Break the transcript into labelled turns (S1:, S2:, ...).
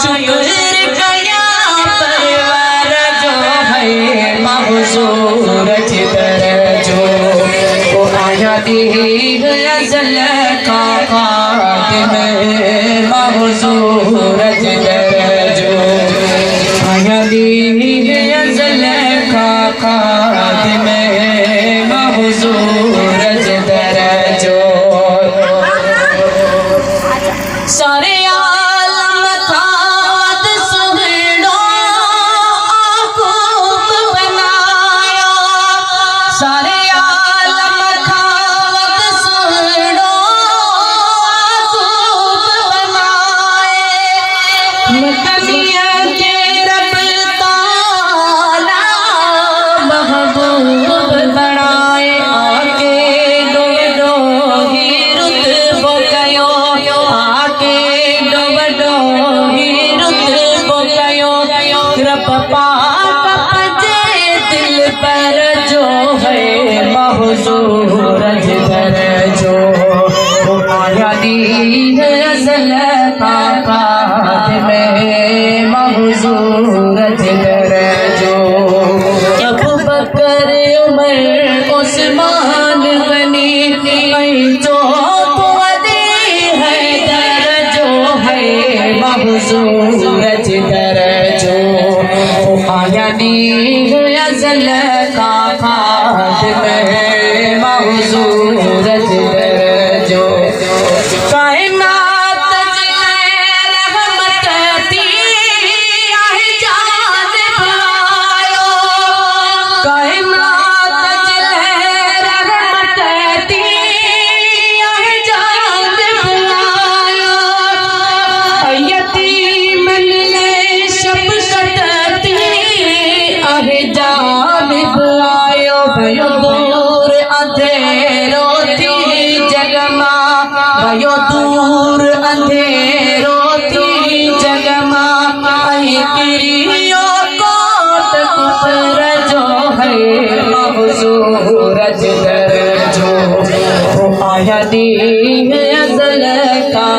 S1: शुक्र कया परवर जो है महजूर जिधर जो वो आया दीग अज़ल का खादिम महजूर जिधर जो आया दीग अज़ल का खादिम महजूर जिधर जो सारे आलम खाद सुहड़ो आकूब बनाया सारे आलम खाद सुहड़ो आकूब बनाए मतनिया के रब ताला महबूब बनाए आके दो दो ही रुतबो गयो आके दो ही रुतबो गयो रब पाक पजे दिल पर जो है महजूर जिधर जो वो आया दीन अज़ल का खादिम महजूर जिधर जो अबू बकर उमर उस्मान गनी जो महजूर जिधर जो आया दीग अज़ल का खादिम महजूर जिधर जो कायनात जिन्हें रहमत थी आहे जानिब आयो कायनात जिन्हें रहमत थी आहे जानिब आयो जानिब आयो भयो दूर अंधेरो थी जगमा भयो दूर अंधेरो थी जगमा किरियो कोट कुफर जो है महजूर जिधर जो आया दीन अज़ल का